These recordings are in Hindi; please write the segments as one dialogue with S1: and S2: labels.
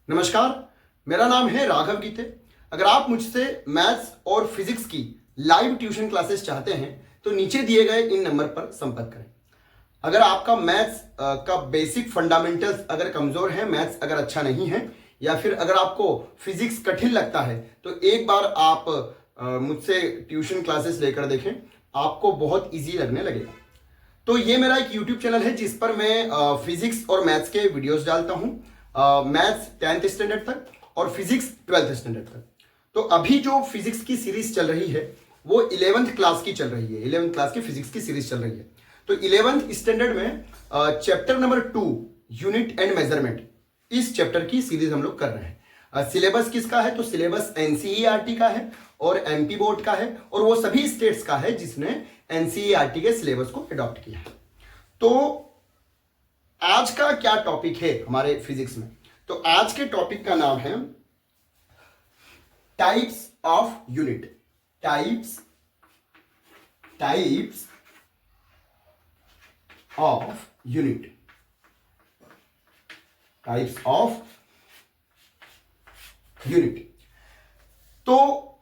S1: नमस्कार, मेरा नाम है राघव गीते। अगर आप मुझसे मैथ्स और फिजिक्स की लाइव ट्यूशन क्लासेस चाहते हैं तो नीचे दिए गए इन नंबर पर संपर्क करें। अगर आपका मैथ्स का बेसिक फंडामेंटल्स अगर कमजोर है, मैथ्स अगर अच्छा नहीं है, या फिर अगर आपको फिजिक्स कठिन लगता है तो एक बार आप मुझसे ट्यूशन क्लासेस लेकर देखें, आपको बहुत ईजी लगने लगेगा। तो ये मेरा एक यूट्यूब चैनल है जिस पर मैं फिजिक्स और मैथ्स के वीडियोस डालता हूँ, मैथ्स 10th स्टैंडर्ड तक और फिजिक्स 12th स्टैंडर्ड तक। तो अभी जो फिजिक्स की सीरीज चल रही है वो 11th क्लास की चल रही है, 11th क्लास की फिजिक्स की सीरीज चल रही है। तो 11th स्टैंडर्ड में chapter number 2 unit and measurement, इस चैप्टर की सीरीज हम लोग कर रहे हैं। सिलेबस किसका है? तो सिलेबस एनसीईआरटी का है और एमपी बोर्ड का है, और वो सभी स्टेट्स का है जिसने एनसीईआरटी के सिलेबस को अडॉप्ट किया है। तो आज का क्या टॉपिक है हमारे फिजिक्स में? तो आज के टॉपिक का नाम है types of unit. Types of unit. Types of unit. तो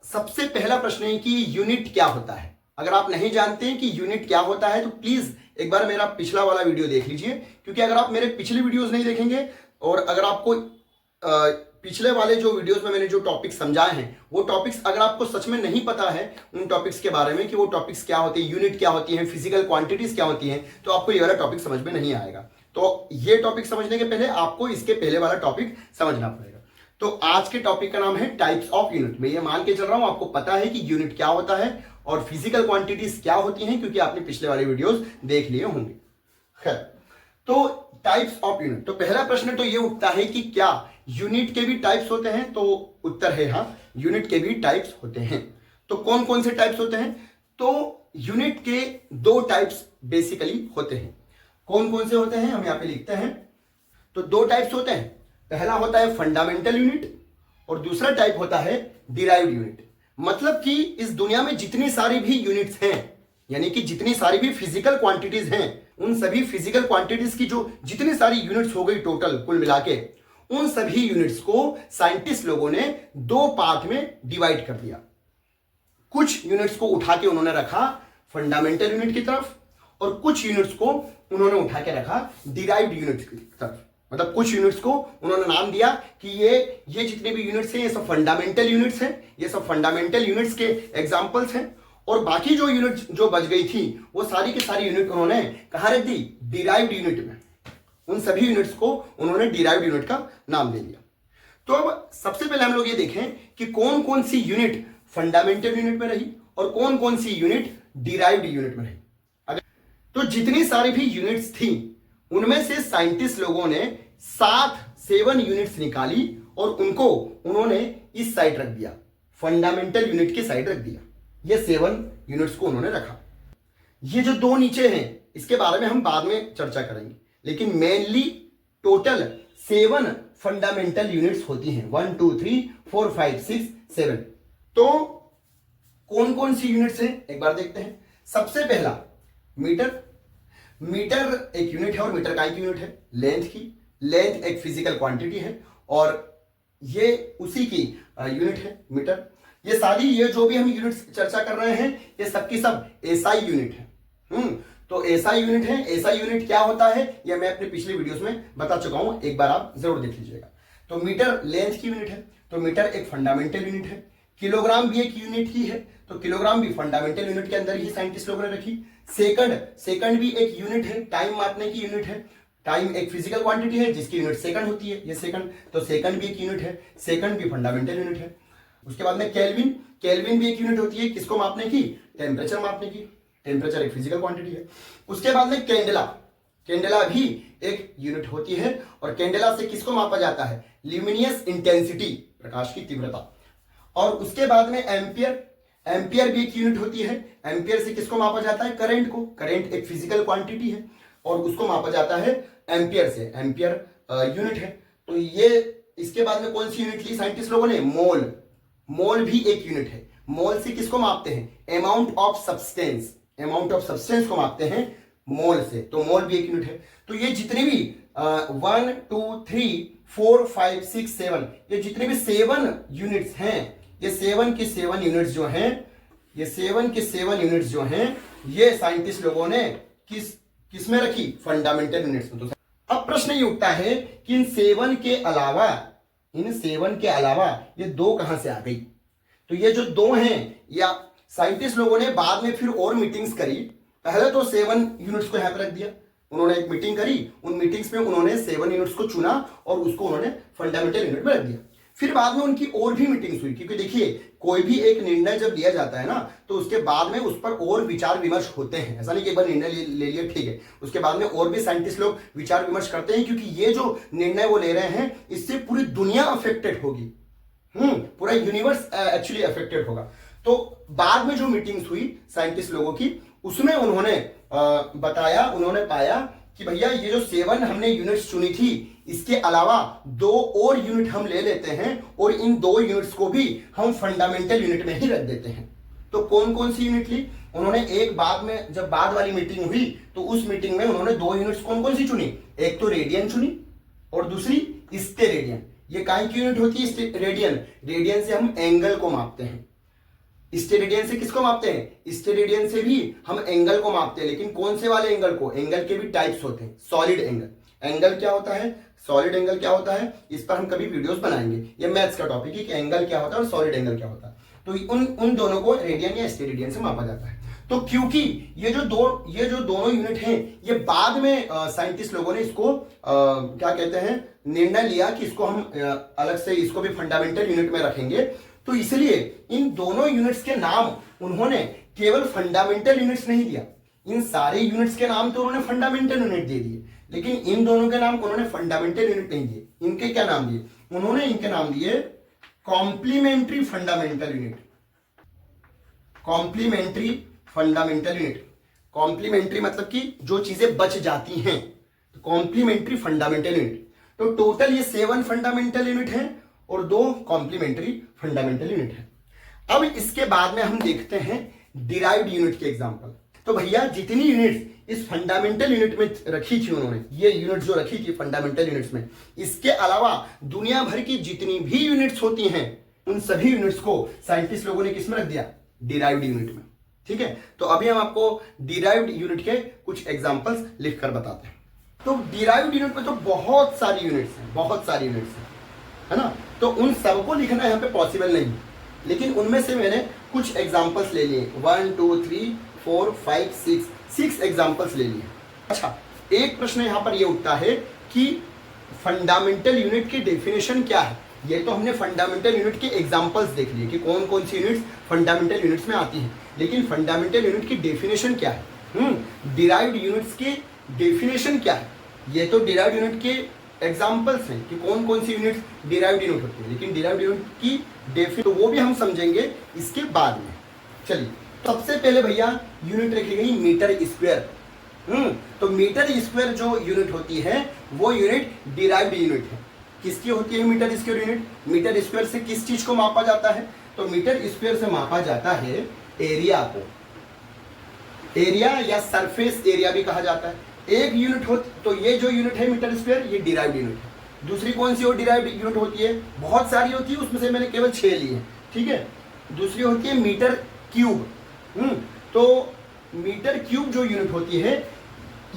S1: सबसे पहला प्रश्न है कि यूनिट क्या होता है। अगर आप नहीं जानते हैं कि यूनिट क्या होता है तो प्लीज एक बार मेरा पिछला वाला वीडियो देख लीजिए, क्योंकि अगर आप मेरे पिछले वीडियोस नहीं देखेंगे और अगर आपको पिछले वाले जो वीडियोस में मैंने जो टॉपिक्स समझाए हैं वो टॉपिक्स अगर आपको सच में नहीं पता है उन टॉपिक्स के बारे में कि वो टॉपिक्स क्या होती है, यूनिट क्या होती है, फिजिकल क्वांटिटीज क्या होती हैं, तो आपको ये वाला टॉपिक समझ में नहीं आएगा। तो ये टॉपिक समझने के पहले आपको इसके पहले वाला टॉपिक समझना पड़ेगा। तो आज के टॉपिक का नाम है टाइप्स ऑफ यूनिट। मैं ये मान के चल रहा हूं आपको पता है कि यूनिट क्या होता है और फिजिकल क्वांटिटीज क्या होती हैं, क्योंकि आपने पिछले वाले वीडियोस देख लिए होंगे। खैर, तो टाइप्स ऑफ यूनिट। तो पहला प्रश्न तो ये उठता है कि क्या यूनिट के भी टाइप्स होते हैं? तो उत्तर है हाँ, यूनिट के भी टाइप्स होते हैं। तो कौन कौन से टाइप्स होते हैं? तो यूनिट के दो टाइप्स बेसिकली होते हैं। कौन कौन से होते हैं हम यहां पे लिखते हैं। तो दो टाइप्स होते हैं। पहला होता है फंडामेंटल यूनिट और दूसरा टाइप होता है डिराइव्ड यूनिट। मतलब कि इस दुनिया में जितनी सारी भी यूनिट्स हैं, यानी कि जितनी सारी भी फिजिकल क्वांटिटीज हैं, उन सभी फिजिकल क्वांटिटीज की जो जितनी सारी यूनिट्स हो गई टोटल कुल मिला के, उन सभी यूनिट्स को साइंटिस्ट लोगों ने दो पार्ट में डिवाइड कर दिया। कुछ यूनिट्स को उठा के उन्होंने रखा फंडामेंटल यूनिट की तरफ और कुछ यूनिट्स को उन्होंने उठा के रखा डिराइव्ड यूनिट की तरफ। मतलब कुछ यूनिट्स को उन्होंने नाम दिया कि ये जितने भी यूनिट्स हैं ये सब फंडामेंटल यूनिट्स हैं, ये सब फंडामेंटल यूनिट्स के एग्जांपल्स हैं, और बाकी जो यूनिट जो बच गई थी वो सारी की सारी यूनिट उन्होंने कहाँ रख दी? डिराइव्ड यूनिट में। उन सभी यूनिट्स को उन्होंने डिराइव्ड यूनिट का नाम दे दिया। तो अब सबसे पहले हम लोग ये देखें कि कौन कौन सी यूनिट फंडामेंटल यूनिट में रही और कौन कौन सी यूनिट डिराइव्ड यूनिट में रही। तो जितनी सारी भी यूनिट्स थी उनमें से साइंटिस्ट लोगों ने 7 यूनिट्स निकाली और उनको उन्होंने इस साइड रख दिया, फंडामेंटल यूनिट की साइड रख दिया। ये 7 यूनिट्स को उन्होंने रखा। ये जो दो नीचे हैं इसके बारे में हम बाद में चर्चा करेंगे, लेकिन मेनली टोटल 7 फंडामेंटल यूनिट्स होती हैं। 1 2 3 4 5 6 7। तो कौन कौन सी यूनिट्स हैं एक बार देखते हैं। सबसे पहला मीटर। मीटर एक यूनिट है और मीटर काय की यूनिट है? लेंथ की। लेंथ एक फिजिकल क्वांटिटी है और ये उसी की यूनिट है मीटर। ये सारी ये जो भी हम यूनिट्स चर्चा कर रहे हैं ये सबकी सब एसआई यूनिट है। तो एसआई यूनिट है। एसआई यूनिट क्या होता है ये मैं अपने पिछले वीडियोस में बता चुका हूं, एक बार आप जरूर देख लीजिएगा। तो मीटर लेंथ की यूनिट है, तो मीटर एक फंडामेंटल यूनिट है। किलोग्राम भी एक यूनिट ही है, तो किलोग्राम भी फंडामेंटल यूनिट के अंदर ही साइंटिस्ट लोगों ने रखी। सेकंड भी एक यूनिट है, टाइम मापने की यूनिट है। टाइम एक फिजिकल क्वांटिटी है जिसकी यूनिट सेकंड होती है, ये सेकंड। तो सेकंड भी एक यूनिट है, सेकंड भी फंडामेंटल यूनिट है। उसके बाद में केल्विन। केल्विन भी एक यूनिट होती है, किसको मापने की? टेम्परेचर मापने की। टेम्परेचर एक फिजिकल क्वांटिटी है। उसके बाद में कैंडेला। कैंडेला भी एक यूनिट होती है और कैंडेला से किसको मापा जाता है? ल्यूमिनियस इंटेंसिटी, प्रकाश की तीव्रता। और उसके बाद में एम्पियर। एम्पियर भी एक यूनिट होती है। एम्पियर से किसको मापा जाता है? करंट को। करंट एक फिजिकल क्वांटिटी है और उसको मापा जाता है एम्पियर से। एम्पियर यूनिट है। तो ये इसके बाद में कौन सी यूनिट ली साइंटिस्ट लोगों ने? मोल। मोल भी एक यूनिट है। मोल से किसको मापते हैं? Amount of substance. Amount of substance को मापते हैं मोल से, तो मोल भी एक यूनिट है। तो ये जितने भी 1 2 3 4 5 6 7 ये जितने भी 7 यूनिट्स हैं, ये 7 की 7 यूनिट्स जो हैं, ये 7 की 7 यूनिट्स जो हैं, ये साइंटिस्ट लोगों ने किस में रखी? फंडामेंटल यूनिट्स में। तो अब प्रश्न ये उठता है कि इन 7 के अलावा ये 2 कहां से आ गई? तो ये जो 2 हैं, या साइंटिस्ट लोगों ने बाद में फिर और मीटिंग्स करी। पहले तो 7 यूनिट्स को यहां पर रख दिया, उन्होंने एक मीटिंग करी, उन मीटिंग्स में उन्होंने 7 यूनिट्स को चुना और उसको उन्होंने फंडामेंटल यूनिट में रख दिया। फिर बाद में उनकी और भी मीटिंग्स हुई, क्योंकि देखिए कोई भी एक निर्णय जब लिया जाता है ना, तो उसके बाद में उस पर और विचार विमर्श होते हैं। ऐसा नहीं कि एक बार निर्णय ले लिया ठीक है, उसके बाद में और भी साइंटिस्ट लोग विचार विमर्श करते हैं, क्योंकि ये जो निर्णय वो ले रहे हैं इससे पूरी दुनिया अफेक्टेड होगी, पूरा यूनिवर्स एक्चुअली अफेक्टेड होगा। तो बाद में जो मीटिंग्स हुई साइंटिस्ट लोगों की, उसमें उन्होंने बताया, उन्होंने पाया कि भैया ये जो 7 हमने यूनिट्स चुनी थी, इसके अलावा 2 और यूनिट हम ले लेते हैं और इन 2 यूनिट्स को भी हम फंडामेंटल यूनिट में ही रख देते हैं। तो कौन कौन सी यूनिट ली उन्होंने? एक बाद में जब बाद वाली मीटिंग हुई तो उस मीटिंग में उन्होंने 2 यूनिट्स कौन कौन सी चुनी? एक तो रेडियन चुनी और दूसरी स्टेरेडियन। ये काय की यूनिट होती है? रेडियन। रेडियन से हम एंगल को मापते हैं। स्टेरेडियन से किसको मापते हैं? स्टेरेडियन से भी हम एंगल को मापते हैं, लेकिन कौन से वाले एंगल को? एंगल के भी टाइप्स होते हैं। सॉलिड एंगल, एंगल क्या होता है, सॉलिड एंगल क्या होता है, इस पर हम कभी वीडियोस बनाएंगे। ये मैथ्स का टॉपिक है कि एंगल क्या होता है और सॉलिड एंगल क्या होता है। तो उन दोनों को रेडियन या स्टेरेडियन से मापा जाता है। तो क्योंकि ये जो दोनों यूनिट हैं, ये बाद में साइंटिस्ट लोगों ने इसको क्या कहते हैं, निर्णय लिया कि इसको हम अलग से इसको भी फंडामेंटल यूनिट में रखेंगे। तो इसलिए इन दोनों यूनिट्स के नाम उन्होंने केवल फंडामेंटल यूनिट्स नहीं दिया, इन सारे यूनिट्स के नाम तो उन्होंने फंडामेंटल यूनिट दे दिए, लेकिन इन दोनों के नाम उन्होंने फंडामेंटल यूनिट नहीं दिए। इनके क्या नाम दिए? उन्होंने इनके नाम दिए complementary fundamental unit. Complementary fundamental unit, complementary मतलब कि जो चीजें बच जाती हैं, तो कॉम्प्लीमेंट्री फंडामेंटल यूनिट। तो टोटल ये 7 फंडामेंटल यूनिट है और 2 कॉम्प्लीमेंट्री फंडामेंटल यूनिट है। अब इसके बाद में हम देखते हैं डिराइव्ड यूनिट के एग्जांपल। तो भैया जितनी यूनिट्स इस फंडामेंटल यूनिट में रखी थी उन्होंने, ये यूनिट जो रखी थी फंडामेंटल यूनिट्स में, इसके अलावा दुनिया भर की जितनी भी यूनिट्स होती हैं, उन सभी यूनिट्स को साइंटिस्ट लोगों ने किस में रख दिया? डिराइव्ड यूनिट में। ठीक है, तो अभी हम आपको डिराइव्ड यूनिट के कुछ एग्जांपल्स लिखकर बताते हैं। तो डिराइव्ड यूनिट में तो बहुत सारी यूनिट्स हैं, बहुत सारी यूनिट्स हैं, है ना। तो उन सबको लिखना यहाँ पे पॉसिबल नहीं, लेकिन उनमें से मैंने कुछ एग्जांपल्स ले लिए। 1 2 3 4 5 6 एग्जांपल्स ले लिए। अच्छा, एक प्रश्न यहाँ पर ये उठता है कि फंडामेंटल यूनिट की डेफिनेशन क्या है? ये तो हमने फंडामेंटल यूनिट के एग्जांपल्स देख लिए कि कौन कौन सी यूनिट्स फंडामेंटल यूनिट्स में आती हैं, लेकिन फंडामेंटल यूनिट की डेफिनेशन क्या है? डिराइव्ड यूनिट्स की डेफिनेशन क्या है? ये तो डिराइव्ड यूनिट के एग्जांपल्स हैं कि कौन कौन सी यूनिट्स डिराइव्ड यूनिट होती है, लेकिन डिराइव्ड यूनिट की डेफिनेशन तो वो भी हम समझेंगे इसके बाद में। चलिए, सबसे पहले भैया यूनिट रखी गई मीटर स्क्वायर। तो मीटर स्क्वायर जो यूनिट होती है वो यूनिट डिराइव्ड यूनिट है। किसकी होती है metre square unit? Metre square से किस चीज को मापा जाता है? तो मीटर स्क्वायर से मापा जाता है एरिया को। एरिया या सरफेस एरिया भी कहा जाता है। एक यूनिट हो, तो ये जो यूनिट है मीटर स्क्वायर, ये डिराइव्ड यूनिट है। दूसरी कौन सी और डिराइव्ड यूनिट होती है? बहुत सारी होती है, उसमें से मैंने केवल 6 ली है। ठीक है, दूसरी होती है मीटर क्यूब। तो मीटर क्यूब जो यूनिट होती है,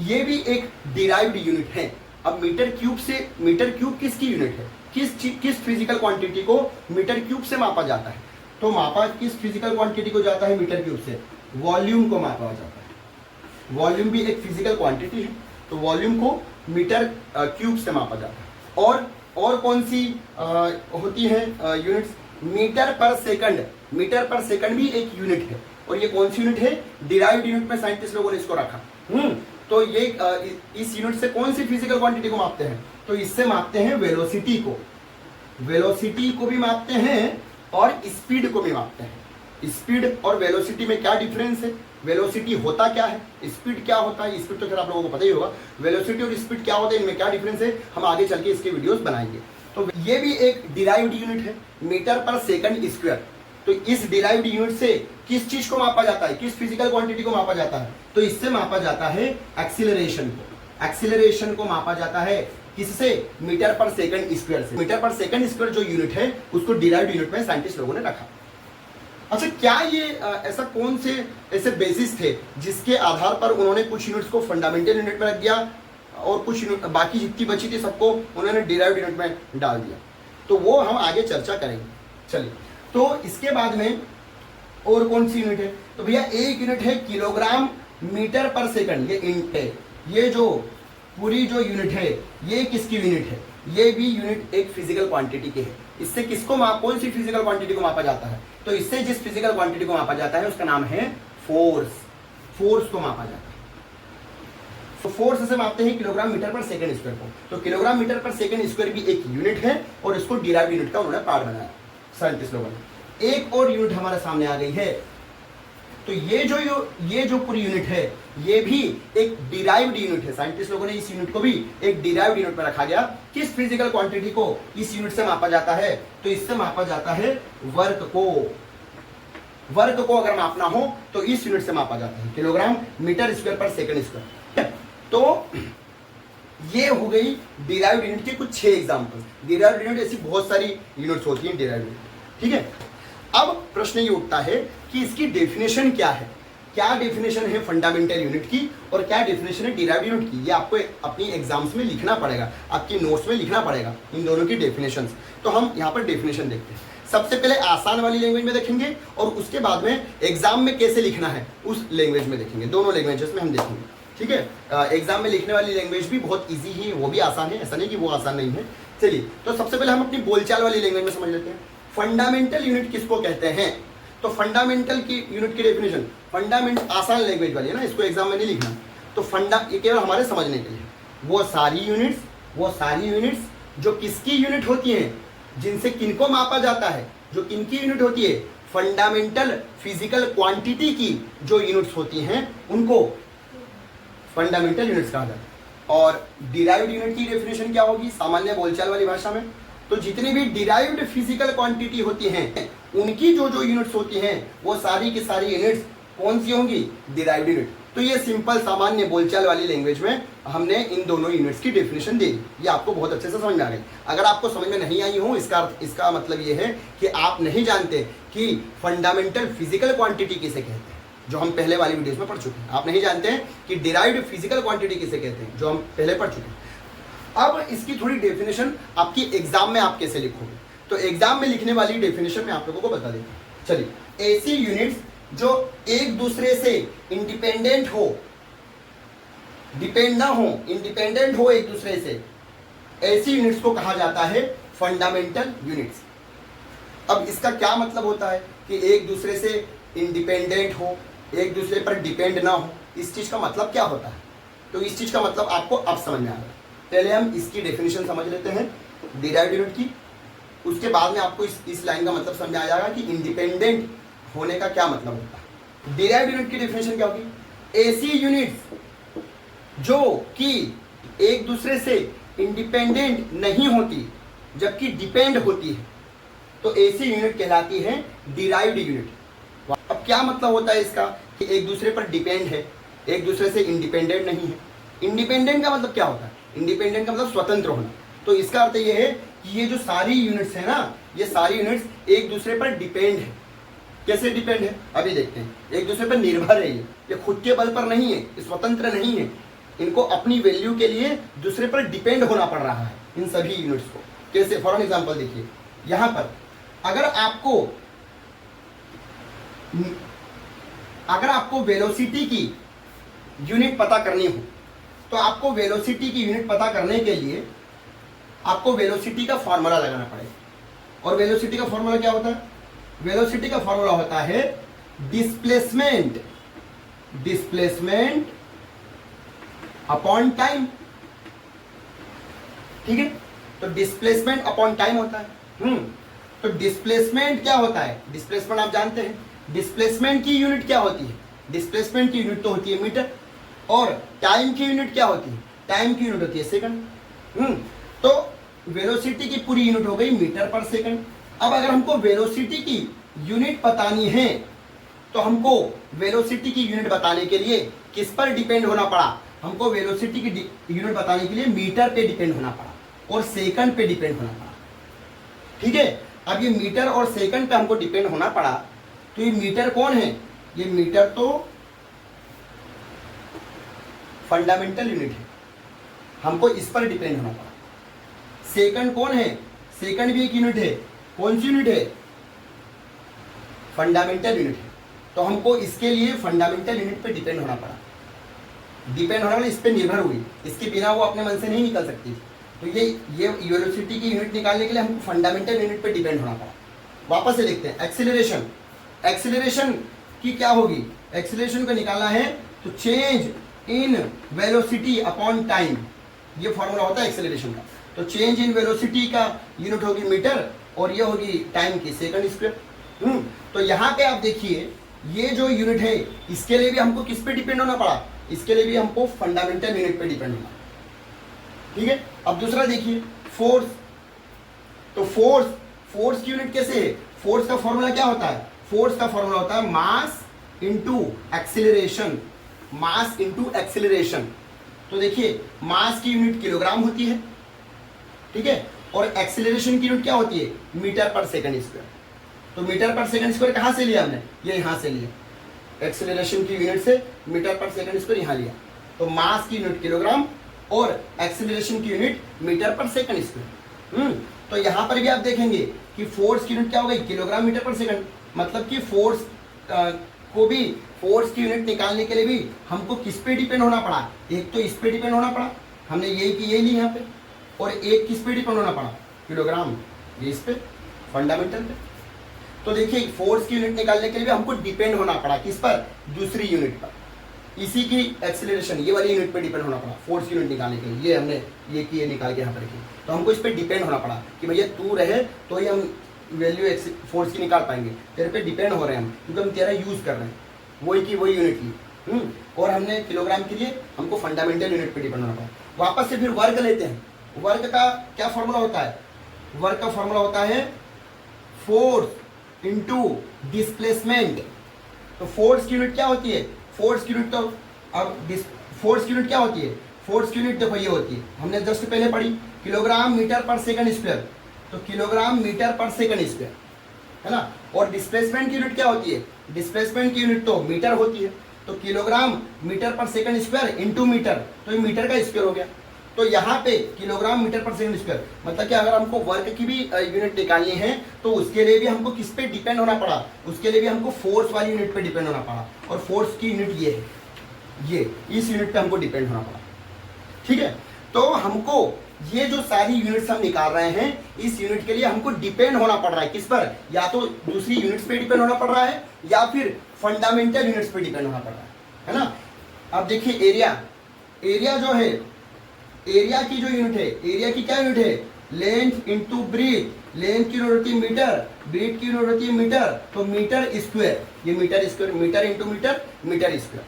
S1: ये भी एक डिराइव्ड यूनिट है। अब मीटर क्यूब किसकी यूनिट है? किस फिजिकल क्वांटिटी को मीटर क्यूब से मापा जाता है? तो मापा किस फिजिकल क्वांटिटी को जाता है मीटर क्यूब से? वॉल्यूम को मापा जाता है। वॉल्यूम भी एक फिजिकल क्वांटिटी है, तो वॉल्यूम को मीटर क्यूब से मापा जाता है। और कौन सी होती है यूनिट्स? मीटर पर सेकंड। मीटर पर सेकंड भी एक यूनिट है, और ये कौन सी यूनिट है? डिराइव्ड यूनिट में साइंटिस्ट लोगों ने इसको रखा। तो ये इस यूनिट से कौन सी फिजिकल क्वांटिटी को मापते हैं? तो इससे मापते हैं वेलोसिटी को। वेलोसिटी को भी मापते हैं और स्पीड को भी मापते हैं। स्पीड और वेलोसिटी में क्या डिफरेंस है? वेलोसिटी होता क्या है, स्पीड क्या होता है? स्पीड तो खैर आप लोगों को पता ही होगा। वेलोसिटी और स्पीड क्या होता है, इनमें क्या डिफरेंस है, हम आगे चल के इसके वीडियोस बनाएंगे। तो ये भी एक डिराइव्ड यूनिट है, मीटर पर सेकंड स्क्वायर। तो इस डिराइव्ड यूनिट से किस चीज को मापा जाता है? किस फिजिकल क्वांटिटी को मापा जाता है? तो इससे मापा जाता है एक्सीलरेशन को। एक्सीलरेशन को मापा जाता है किससे? मीटर पर सेकंड स्क्वायर से। मीटर पर सेकंड स्क्वायर जो यूनिट है उसको डिराइव्ड यूनिट में साइंटिस्ट लोगों ने रखा। अच्छा, क्या ये ऐसा कौन से ऐसे बेसिस थे जिसके आधार पर उन्होंने कुछ यूनिट्स को फंडामेंटल यूनिट में रख दिया और कुछ यूनिट बाकी जितनी बची थी सबको उन्होंने डिराइव्ड यूनिट में डाल दिया? तो वो हम आगे चर्चा करेंगे। चलिए, तो इसके बाद में और कौन सी यूनिट है? तो भैया एक यूनिट है किलोग्राम मीटर पर सेकंड। ये यूनिट है, ये जो पूरी जो यूनिट है ये किसकी यूनिट है? ये भी यूनिट एक फिजिकल क्वांटिटी की है। इससे किसको कौन सी फिजिकल क्वांटिटी को मापा जाता है? तो इससे जिस फिजिकल क्वांटिटी को मापा जाता है उसका नाम है फोर्स। फोर्स को मापा जाता है। तो फोर्स से मापते हैं किलोग्राम मीटर पर सेकंड स्क्वायर को। तो किलोग्राम मीटर पर सेकंड स्क्वायर भी एक यूनिट है और इसको डिराइव्ड यूनिट का उन्होंने पार्ट बनाया साइंटिस्ट लोगों ने। एक और यूनिट हमारे सामने आ गई है। तो ये जो पूरी यूनिट है ये भी एक डिराइव्ड यूनिट है। साइंटिस्ट लोगों ने इस यूनिट को भी एक डिराइव्ड यूनिट में रखा गया। किस फिजिकल क्वांटिटी को इस यूनिट से मापा जाता है? तो इससे मापा जाता है वर्क को। वर्क को अगर मापना हो तो इस यूनिट से मापा जाता है, किलोग्राम मीटर स्क्वायर पर सेकंड स्क्वायर। तो ये हो गई डिराइव्ड यूनिट के कुछ 6 एग्जांपल। डिराइव्ड यूनिट ऐसी बहुत सारी यूनिट्स होती हैं डिराइव्ड यूनिट, ठीक है। अब प्रश्न ये उठता है कि इसकी डेफिनेशन क्या है? क्या डेफिनेशन है फंडामेंटल यूनिट की और क्या डेफिनेशन है डिराइव्ड यूनिट की? ये आपको अपनी एग्जाम्स में लिखना पड़ेगा, आपकी नोट्स में लिखना पड़ेगा इन दोनों की डेफिनेशन। तो हम यहाँ पर डेफिनेशन देखते हैं। सबसे पहले आसान वाली लैंग्वेज में देखेंगे और उसके बाद में एग्जाम में कैसे लिखना है उस लैंग्वेज में देखेंगे। दोनों लैंग्वेजेस में हम देखेंगे, ठीक है। एग्जाम में लिखने वाली लैंग्वेज भी बहुत इजी ही है, वो भी आसान है, ऐसा नहीं कि वो आसान नहीं है। चलिए, तो सबसे पहले हम अपनी बोलचाल वाली लैंग्वेज में समझ लेते हैं। फंडामेंटल यूनिट किसको कहते हैं? तो फंडामेंटल की यूनिट की डेफिनेशन, फंडामेंट आसान लैंग्वेज वाली है ना, इसको एग्जाम में नहीं लिखना। तो ये केवल हमारे समझने के लिए। वो सारी यूनिट्स जो किसकी यूनिट होती हैं, जिनसे किनको मापा जाता है, जो किनकी यूनिट होती है, फंडामेंटल फिजिकल क्वांटिटी की जो यूनिट्स होती हैं उनको फंडामेंटल यूनिट्स कहा जाता है। और डिराइव्ड यूनिट की डेफिनेशन क्या होगी सामान्य बोलचाल वाली भाषा में? तो जितनी भी डिराइव्ड फिजिकल क्वांटिटी होती हैं उनकी जो यूनिट्स होती हैं वो सारी की सारी यूनिट्स कौन सी होंगी? Derived unit. तो ये सिंपल सामान्य बोलचाल वाली लैंग्वेज में हमने इन दोनों यूनिट्स की डेफिनेशन दे दी। ये आपको बहुत अच्छे से समझ में आ गई। अगर आपको समझ में नहीं आई हो इसका मतलब ये है कि आप नहीं जानते कि फंडामेंटल फिजिकल क्वांटिटी किसे कहते हैं, जो हम पहले वाली वीडियोस में पढ़ चुके हैं। आप नहीं जानते हैं कि डिराइव्ड फिजिकल क्वांटिटी किसे कहते हैं, जो हम पहले पढ़ चुके हैं। अब इसकी थोड़ी डेफिनेशन आपकी एग्जाम में आप कैसे लिखोगे? तो एग्जाम में लिखने वाली डेफिनेशन में आप लोगों को बता देता हूं। चलिए, ऐसी यूनिट्स जो एक दूसरे से इंडिपेंडेंट हो, डिपेंड ना हो, इंडिपेंडेंट हो एक दूसरे से, ऐसी यूनिट्स को कहा जाता है फंडामेंटल यूनिट्स। अब इसका क्या मतलब होता है कि एक दूसरे से इंडिपेंडेंट हो, एक दूसरे पर डिपेंड ना हो? इस चीज का मतलब क्या होता है? तो इस चीज का मतलब आपको अब समझ में आ रहा है। पहले हम इसकी डेफिनेशन समझ लेते हैं डिराइव्ड यूनिट की, उसके बाद में आपको इस लाइन का मतलब समझ आ जाएगा कि इंडिपेंडेंट होने का क्या मतलब होता है। डिराइव्ड यूनिट की डेफिनेशन क्या होगी? ऐसी यूनिट्स जो कि एक दूसरे से इंडिपेंडेंट नहीं होती जबकि डिपेंड होती है, तो ऐसी यूनिट कहलाती है डिराइव्ड यूनिट। अब क्या मतलब होता है इसका कि एक दूसरे पर डिपेंड है, एक दूसरे से इंडिपेंडेंट नहीं है। इंडिपेंडेंट का मतलब क्या होता है? इंडिपेंडेंट का मतलब स्वतंत्र होना। तो इसका अर्थ ये है कि ये जो सारी यूनिट्स है ना, ये सारी यूनिट्स एक दूसरे पर डिपेंड है। कैसे डिपेंड है अभी देखते हैं। एक दूसरे पर निर्भर है, ये खुद के बल पर नहीं है, ये स्वतंत्र नहीं है। इनको अपनी वैल्यू के लिए दूसरे पर डिपेंड होना पड़ रहा है इन सभी यूनिट्स को। कैसे? फॉर एग्जांपल देखिए, यहां पर अगर आपको वेलोसिटी की यूनिट पता करनी हो तो आपको वेलोसिटी की यूनिट पता करने के लिए आपको वेलोसिटी का फॉर्मूला लगाना पड़ेगा। और वेलोसिटी का फॉर्मूला क्या होता है? वेलोसिटी का फॉर्मूला होता है डिस्प्लेसमेंट अपॉन टाइम, ठीक है। तो डिस्प्लेसमेंट अपॉन टाइम होता है। तो डिस्प्लेसमेंट क्या होता है? डिस्प्लेसमेंट आप जानते हैं। डिस्प्लेसमेंट की यूनिट क्या होती है? डिस्प्लेसमेंट की यूनिट तो होती है मीटर। और टाइम की यूनिट क्या होती है? टाइम की यूनिट होती है सेकंड। तो वेलोसिटी की पूरी यूनिट हो गई मीटर पर सेकंड। अब अगर हमको वेलोसिटी की यूनिट बतानी है तो हमको वेलोसिटी की यूनिट बताने के लिए किस पर डिपेंड होना पड़ा? हमको वेलोसिटी की यूनिट बताने के लिए मीटर पे डिपेंड होना पड़ा। और सेकंड पे डिपेंड होना पड़ा। ठीक है, अब ये मीटर और सेकंड पे हमको डिपेंड होना पड़ा, तो ये मीटर कौन है? ये मीटर तो फंडामेंटल यूनिट है, हमको इस पर डिपेंड होना पड़ा। सेकंड कौन है? सेकंड भी एक यूनिट है। कौन सी यूनिट है? फंडामेंटल यूनिट है। तो हमको इसके लिए फंडामेंटल यूनिट पे डिपेंड होना पड़ा। डिपेंड होना मतलब इस पे निर्भर हुई, इसके बिना वो अपने मन से नहीं निकल सकती। तो ये वेलोसिटी की यूनिट निकालने के लिए हमको फंडामेंटल यूनिट पे डिपेंड होना पड़ा। वापस से देखते हैं, एक्सीलरेशन। एक्सीलरेशन की क्या होगी? एक्सीलरेशन को निकालना है तो change in velocity upon time, ये फॉर्मूला होता है एक्सीलरेशन का। तो चेंज इन वेलोसिटी का यूनिट होगी मीटर और ये होगी टाइम की सेकंड स्क्वायर। तो यहाँ पे आप देखिए ये जो यूनिट है इसके लिए भी हमको किस पे डिपेंड होना पड़ा? इसके लिए भी हमको फंडामेंटल यूनिट पे डिपेंड होना। ठीक है, अब दूसरा देखिए फोर्स। तो फोर्स की यूनिट कैसे है? फोर्स का फॉर्मूला क्या होता है? फोर्स का फॉर्मूला होता है mass into acceleration. Mass into acceleration. तो देखिए मास की यूनिट किलोग्राम होती है, ठीक है, और एक्सीलरेशन की यूनिट क्या होती है? मीटर पर सेकंड स्क्वायर। तो मीटर पर सेकंड स्क्वायर कहाँ से लिया हमने? ये यहाँ से लिया। एक्सीलरेशन की यूनिट से मीटर पर सेकंड स्क्वायर यहाँ लिया। तो मास की यूनिट किलोग्राम और एक्सीलरेशन की यूनिट मीटर पर सेकंड स्क्वायर। तो यहाँ पर भी आप देखेंगे कि फोर्स की यूनिट क्या हो गई? किलोग्राम मीटर पर सेकंड। मतलब कि फोर्स को भी, फोर्स की यूनिट निकालने के लिए भी हमको किस पे डिपेंड होना पड़ा? एक तो इस पे डिपेंड होना पड़ा, हमने यही की यही ली यहाँ पे, और एक किस पे डिपेंड होना पड़ा? किलोग्राम, ये इस पे फंडामेंटल पे। तो देखिए फोर्स की यूनिट निकालने के लिए भी हमको डिपेंड होना पड़ा किस पर? दूसरी यूनिट पर। इसी की एक्सीलरेशन ये वाली यूनिट पे डिपेंड होना पड़ा फोर्स की यूनिट निकालने के लिए। ये हमने ये की, ये निकाल के यहाँ पर की, तो हमको इस पे डिपेंड होना पड़ा कि भैया तू रहे तो ही हम वैल्यू फोर्स की निकाल पाएंगे। तेरे पे डिपेंड हो रहे हैं हम, क्योंकि हम तेरा यूज कर रहे हैं, वही की वही यूनिट ली। और हमने किलोग्राम के लिए हमको फंडामेंटल यूनिट पे डिपेंड होना पड़ा। वापस से फिर वर्ग लेते हैं। वर्ग का क्या फॉर्मूला होता है? वर्ग का फॉर्मूला होता है फोर्स इनटू डिस्प्लेसमेंट। तो फोर्स की यूनिट क्या होती है? फोर्स की यूनिट तो अब फोर्स की यूनिट क्या होती है? फोर्स की यूनिट देखो ये होती है, हमने जस्ट पहले पढ़ी, किलोग्राम मीटर पर सेकंड स्क्वायर। तो किलोग्राम मीटर पर सेकंड स्क्वायर है ना। और डिस्प्लेसमेंट की यूनिट क्या होती है? डिस्प्लेसमेंट की यूनिट तो मीटर होती है। तो किलोग्राम मीटर पर सेकंड स्क्वायर इनटू मीटर, तो ये मीटर का स्क्वायर हो गया। तो यहाँ पे किलोग्राम मीटर पर सेकंड स्क्वायर, मतलब कि अगर हमको वर्ग की भी यूनिट निकालनी है तो उसके लिए भी हमको किस पे डिपेंड होना पड़ा? उसके लिए भी हमको फोर्स वाली यूनिट पे डिपेंड होना पड़ा। और फोर्स की यूनिट ये है, ये इस यूनिट पे हमको डिपेंड होना पड़ा। ठीक है, तो हमको ये जो सारी यूनिट्स हम निकाल रहे हैं, इस यूनिट के लिए हमको डिपेंड होना पड़ रहा है किस पर? या तो दूसरी यूनिट्स पे डिपेंड होना पड़ रहा है या फिर फंडामेंटल यूनिट्स पे डिपेंड होना पड़ रहा है ना। अब देखिए एरिया, एरिया जो है, एरिया की जो यूनिट है, एरिया की क्या यूनिट है? Length into breadth. लेंथ की यूनिट होती है मीटर, ब्रीथ की यूनिट होती है मीटर, तो मीटर स्क्वायर, ये metre square, metre into metre, metre square.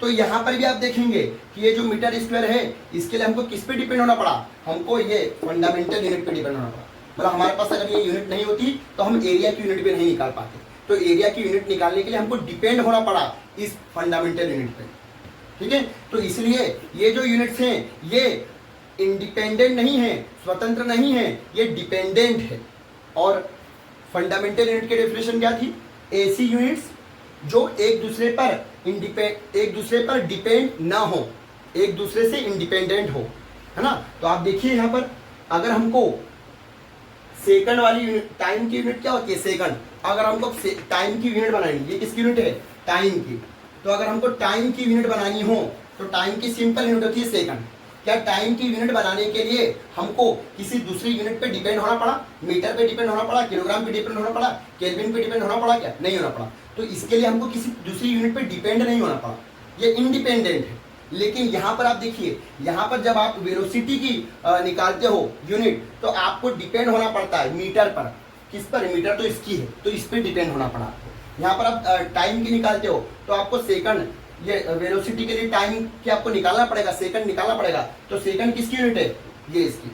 S1: तो यहाँ पर भी आप देखेंगे कि ये जो मीटर स्क्वायर है इसके लिए हमको किस पे डिपेंड होना पड़ा? हमको ये फंडामेंटल यूनिट पे डिपेंड होना पड़ा। मतलब हमारे पास अगर ये यूनिट नहीं होती तो हम एरिया की यूनिट भी नहीं निकाल पाते। तो एरिया की यूनिट निकालने के लिए हमको डिपेंड होना पड़ा इस फंडामेंटल यूनिट पे। ठीक है, तो इसलिए ये जो यूनिट्स हैं ये इंडिपेंडेंट नहीं है, स्वतंत्र नहीं है, ये डिपेंडेंट है। और फंडामेंटल यूनिट की डेफिनेशन क्या थी? ऐसी यूनिट्स जो एक दूसरे पर डिपेंड ना हो, एक दूसरे से इंडिपेंडेंट हो, है ना। तो आप देखिए यहाँ पर अगर हमको सेकंड वाली यूनिट, टाइम की यूनिट क्या होती है? सेकंड। अगर हमको टाइम की यूनिट बनानी, ये किसकी यूनिट है? टाइम की। तो अगर हमको टाइम की यूनिट बनानी हो तो टाइम की सिंपल यूनिट होती है सेकंड। क्या टाइम की यूनिट बनाने के लिए हमको किसी दूसरी यूनिट पे डिपेंड होना पड़ा? मीटर पे डिपेंड होना पड़ा, किलोग्राम पे डिपेंड होना पड़ा, केल्विन पे डिपेंड होना पड़ा? क्या नहीं होना पड़ा। तो इसके लिए हमको किसी दूसरी यूनिट पे डिपेंड नहीं होना पड़ा, ये इंडिपेंडेंट है। लेकिन यहाँ पर आप देखिए, यहाँ पर जब आप वेलोसिटी की निकालते हो यूनिट तो आपको डिपेंड होना पड़ता है मीटर पर। किस पर? मीटर तो इसकी है, तो इस पर डिपेंड होना पड़ा आपको। यहाँ पर आप टाइम की निकालते हो तो आपको सेकंड, ये वेलोसिटी के लिए टाइम की आपको निकालना पड़ेगा, सेकंड निकालना पड़ेगा। तो सेकंड किसकी यूनिट है? ये इसकी।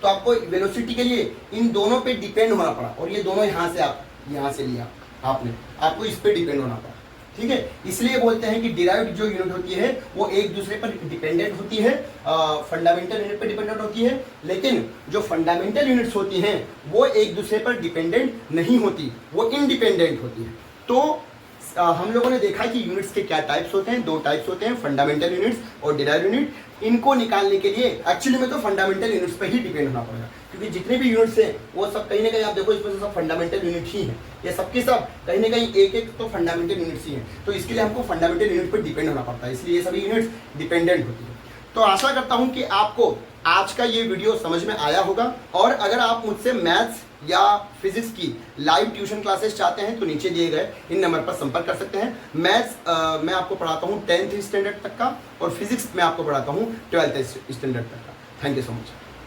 S1: तो आपको वेलोसिटी के लिए इन दोनों पे डिपेंड होना पड़ा, और ये दोनों यहाँ से आप यहाँ से लिया आपने, आपको इस पे डिपेंड होना पड़ा। ठीक है, इसलिए बोलते हैं कि डिराइव्ड जो यूनिट होती है वो एक दूसरे पर डिपेंडेंट होती है, फंडामेंटल यूनिट पर डिपेंडेंट होती है, लेकिन जो फंडामेंटल यूनिट्स होती हैं वो एक दूसरे पर डिपेंडेंट नहीं होती, वो इंडिपेंडेंट होती है। तो हम लोगों ने देखा कि यूनिट्स के क्या टाइप्स होते हैं, दो टाइप्स होते हैं, फंडामेंटल यूनिट्स और डिराइव्ड यूनिट। इनको निकालने के लिए एक्चुअली में तो फंडामेंटल यूनिट्स पर ही डिपेंड होना पड़ेगा, क्योंकि जितने भी यूनिट्स हैं वो सब कहीं ना कहीं आप देखो इसमें से सब फंडामेंटल यूनिट ही है, ये सबके सब कहीं ना कहीं एक एक तो फंडामेंटल यूनिट्स ही हैं। तो इसके लिए हमको फंडामेंटल यूनिट पर डिपेंड होना पड़ता है, इसलिए ये सभी यूनिट्स डिपेंडेंट होती है। तो आशा करता हूं कि आपको आज का ये वीडियो समझ में आया होगा, और अगर आप मुझसे मैथ्स या फिजिक्स की लाइव ट्यूशन क्लासेस चाहते हैं तो नीचे दिए गए इन नंबर पर संपर्क कर सकते हैं। मैथ्स मैं आपको पढ़ाता हूँ 10th स्टैंडर्ड तक का, और फिजिक्स मैं आपको पढ़ाता हूँ 12th स्टैंडर्ड तक का। Thank you so much.